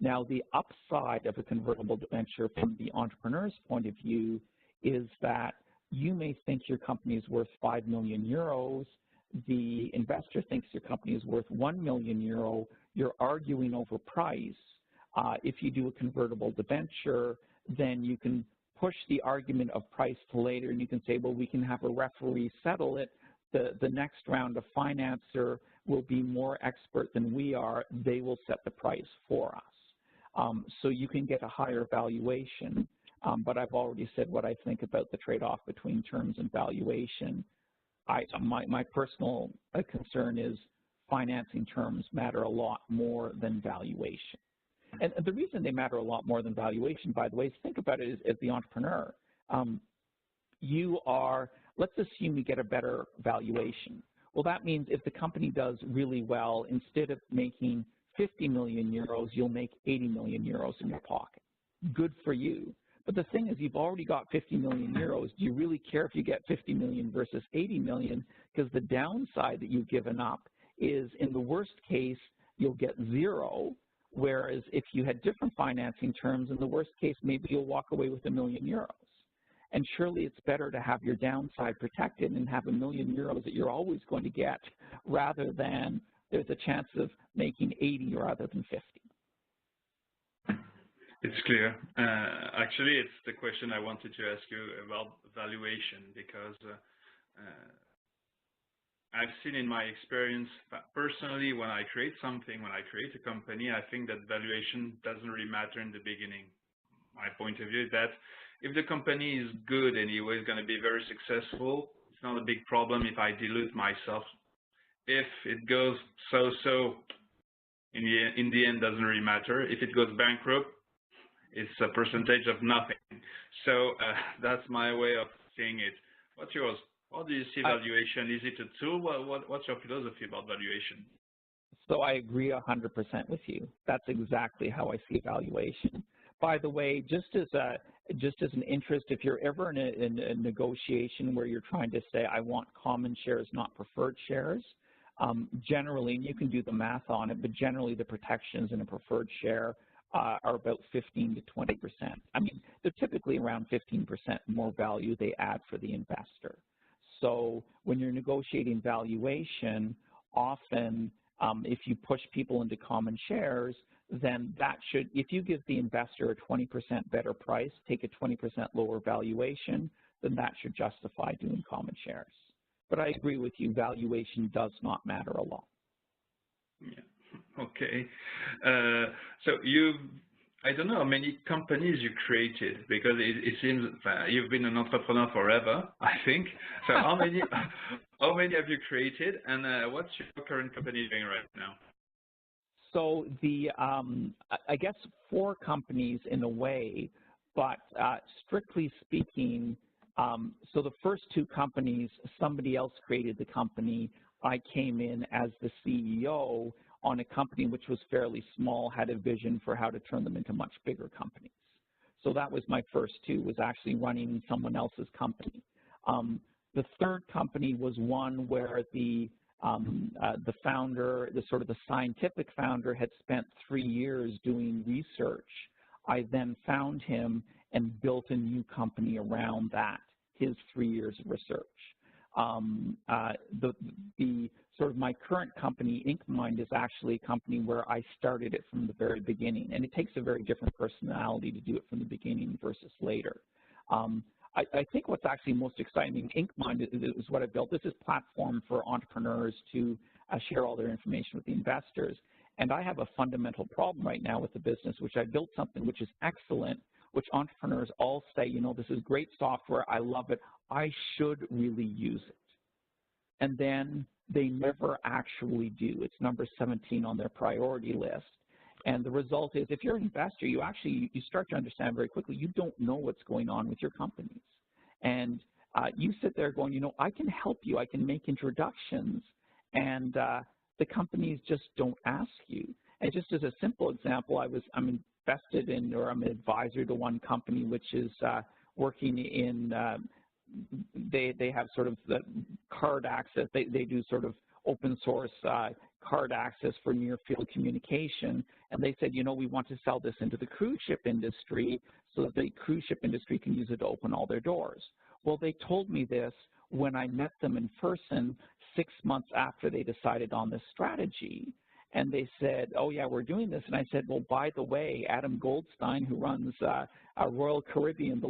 Speaker 4: Now, the upside of a convertible debenture from the entrepreneur's point of view is that you may think your company is worth 5 million euros. The investor thinks your company is worth 1 million euro. You're arguing over price. If you do a convertible debenture, then you can push the argument of price to later, and you can say, well, we can have a referee settle it. The next round of financer will be more expert than we are. They will set the price for us. So you can get a higher valuation, but I've already said what I think about the trade-off between terms and valuation. My personal concern is financing terms matter a lot more than valuation. And the reason they matter a lot more than valuation, by the way, is think about it as the entrepreneur. Let's assume you get a better valuation. Well, that means if the company does really well, instead of making 50 million euros, you'll make 80 million euros in your pocket. Good for you. But the thing is, you've already got 50 million euros. Do you really care if you get 50 million versus 80 million? Because the downside that you've given up is, in the worst case, you'll get zero. Whereas if you had different financing terms, in the worst case, maybe you'll walk away with €1 million. And surely it's better to have your downside protected and have €1 million that you're always going to get, rather than there's a chance of making 80 rather than 50.
Speaker 3: It's clear. Actually, it's the question I wanted to ask you about valuation, because I've seen in my experience that personally, when I create something, when I create a company, I think that valuation doesn't really matter in the beginning. My point of view is that if the company is good anyway, it's going to be very successful, it's not a big problem if I dilute myself. If it goes so-so, in the end, doesn't really matter. If it goes bankrupt, it's a percentage of nothing. So that's my way of seeing it. What's yours? How do you see valuation? Is it a tool? What's your philosophy about valuation?
Speaker 4: So I agree 100% with you. That's exactly how I see valuation. By the way, just as an interest, if you're ever in a negotiation where you're trying to say, I want common shares, not preferred shares, generally, and you can do the math on it, but generally the protections in a preferred share are about 15 to 20%. I mean, they're typically around 15% more value they add for the investor. So when you're negotiating valuation, often if you push people into common shares, then that should, if you give the investor a 20% better price, take a 20% lower valuation, then that should justify doing common shares. But I agree with you, valuation does not matter a lot.
Speaker 3: Yeah. Okay. So I don't know how many companies you created, because it seems you've been an entrepreneur forever, I think. So how many have you created, and what's your current company doing right now?
Speaker 4: So I guess 4 companies in a way, but strictly speaking, so the first 2 companies, somebody else created the company. I came in as the CEO on a company which was fairly small, had a vision for how to turn them into much bigger companies. So that was my first 2, was actually running someone else's company. The third company was one where the founder, the scientific founder, had spent 3 years doing research. I then found him and built a new company around that, his 3 years of research. My current company, IncMind, is actually a company where I started it from the very beginning, and it takes a very different personality to do it from the beginning versus later. I think what's actually most exciting, IncMind is what I built. This is a platform for entrepreneurs to share all their information with the investors. And I have a fundamental problem right now with the business, which I built something which is excellent, which entrepreneurs all say, you know, this is great software, I love it, I should really use it. And then they never actually do. It's number 17 on their priority list. And the result is, if you're an investor, you start to understand very quickly, you don't know what's going on with your companies. And you sit there going, you know, I can help you, I can make introductions, and the companies just don't ask you. And just as a simple example, I'm invested in, or I'm an advisor to one company which is working in, they have sort of the card access, they do sort of open source card access for near field communication, and they said, you know, we want to sell this into the cruise ship industry so that the cruise ship industry can use it to open all their doors. Well, they told me this when I met them in person 6 months after they decided on this strategy. And they said, oh, yeah, we're doing this. And I said, well, by the way, Adam Goldstein, who runs Royal Caribbean, the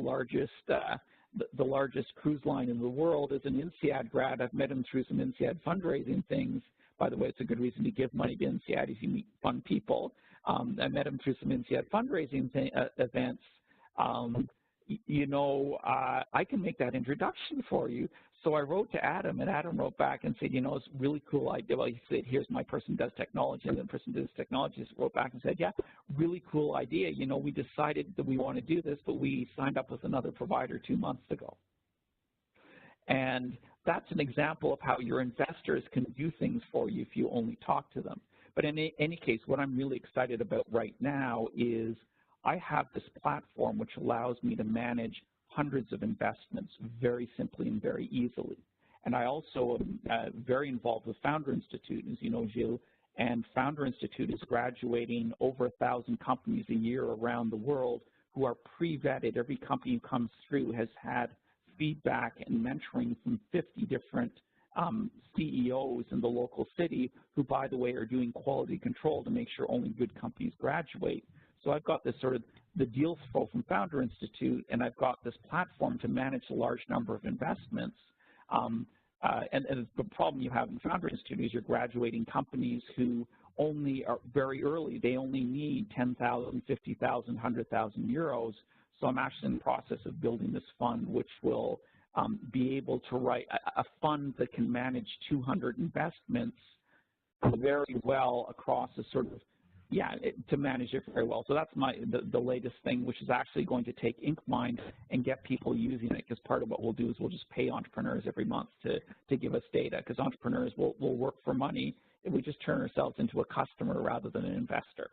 Speaker 4: largest cruise line in the world, is an INSEAD grad. I've met him through some INSEAD fundraising things. By the way, it's a good reason to give money to INSEAD if you meet fun people. I met him through some INSEAD fundraising events. You know, I can make that introduction for you. So I wrote to Adam, and Adam wrote back and said, you know, it's a really cool idea. Well, he said, here's my person who does technology, and the person who does technology wrote back and said, yeah, really cool idea. You know, we decided that we want to do this, but we signed up with another provider 2 months ago. And that's an example of how your investors can do things for you if you only talk to them. But in any case, what I'm really excited about right now is I have this platform which allows me to manage hundreds of investments very simply and very easily. And I also am very involved with Founder Institute, as you know, Gilles, and Founder Institute is graduating over 1,000 companies a year around the world who are pre-vetted. Every company who comes through has had feedback and mentoring from 50 different CEOs in the local city who, by the way, are doing quality control to make sure only good companies graduate. So I've got this sort of the deal flow from Founder Institute, and I've got this platform to manage a large number of investments. And the problem you have in Founder Institute is you're graduating companies who only are very early. They only need 10,000, 50,000, 100,000 euros. So I'm actually in the process of building this fund, which will be able to write a fund that can manage 200 investments very well across a sort of to manage it very well. So that's the latest thing, which is actually going to take IncMind and get people using it, because part of what we'll do is we'll just pay entrepreneurs every month to give us data, because entrepreneurs will work for money if we just turn ourselves into a customer rather than an investor.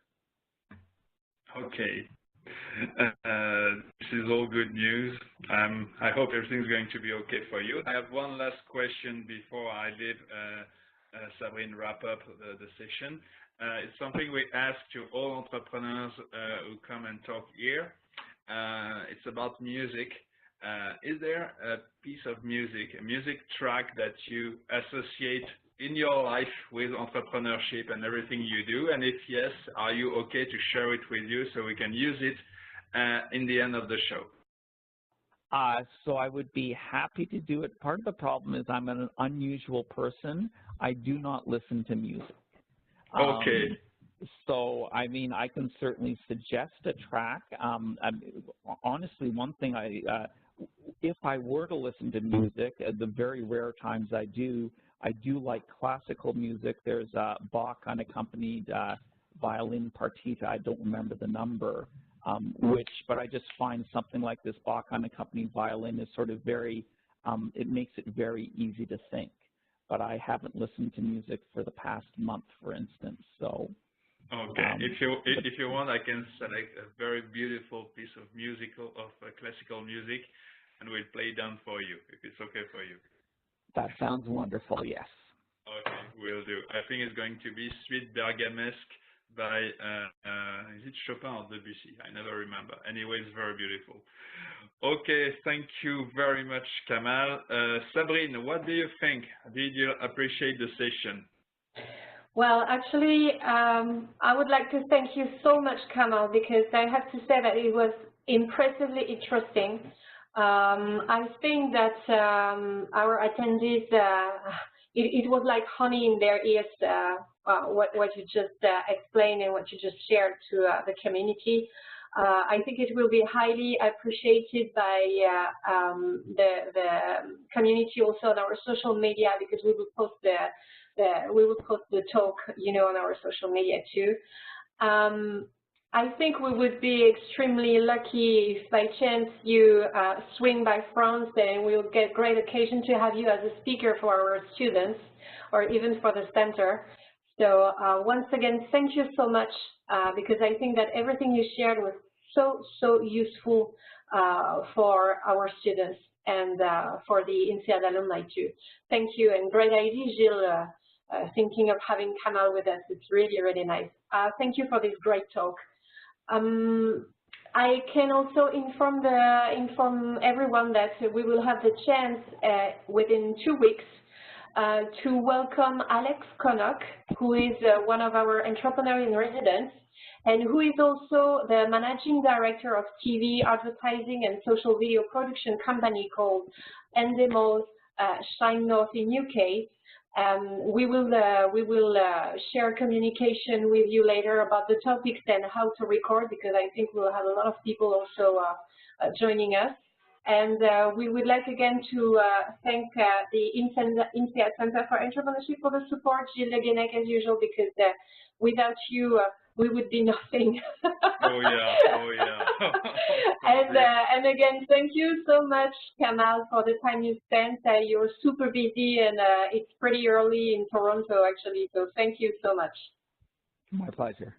Speaker 3: Okay. This is all good news. I hope everything's going to be okay for you. I have one last question before I leave SAbrine wrap up the session. It's something we ask to all entrepreneurs who come and talk here. It's about music. Is there a piece of music, a music track that you associate in your life with entrepreneurship and everything you do? And if yes, are you okay to share it with you so we can use it in the end of the show?
Speaker 4: So I would be happy to do it. Part of the problem is I'm an unusual person. I do not listen to music.
Speaker 3: Okay.
Speaker 4: So, I mean, I can certainly suggest a track. Honestly, one thing if I were to listen to music, the very rare times I do like classical music. There's Bach unaccompanied violin partita. I don't remember the number, but I just find something like this Bach unaccompanied violin is sort of very, it makes it very easy to think. But I haven't listened to music for the past month, for instance. So.
Speaker 3: Okay. If you want, I can select a very beautiful piece of classical music, and we'll play it down for you if it's okay for you.
Speaker 4: That sounds wonderful. Yes.
Speaker 3: Okay, will do. I think it's going to be Suite Bergamesque by is it Chopin or Debussy? I never remember. Anyway, it's very beautiful. Okay, thank you very much, Kamal. SAbrine, what do you think? Did you appreciate the session?
Speaker 1: Well, actually, I would like to thank you so much, Kamal, because I have to say that it was impressively interesting. I think that our attendees, it was like honey in their ears, what you just explained and what you just shared to the community. I think it will be highly appreciated by the community also on our social media, because we will post the talk, on our social media too. I think we would be extremely lucky if by chance you swing by France, and we'll get great occasion to have you as a speaker for our students or even for the center. So once again, thank you so much, because I think that everything you shared was so useful for our students and for the INSEAD alumni too. Thank you, and great idea, Gilles, thinking of having Kamal with us. It's really, really nice. Thank you for this great talk. I can also inform everyone that we will have the chance within 2 weeks to welcome Alex Guennec, who is one of our entrepreneurs in residence, and who is also the managing director of TV, advertising, and social video production company called Endemol Shine North in UK. We will share communication with you later about the topics and how to record, because I think we'll have a lot of people also joining us. And we would like again to thank the INSEAD Center for Entrepreneurship for the support, Gilles Guennec as usual, because without you, we would be nothing.
Speaker 3: Oh yeah, oh yeah.
Speaker 1: And again, thank you so much, Kamal, for the time you spent. You're super busy, and it's pretty early in Toronto, actually. So thank you so much.
Speaker 4: My pleasure.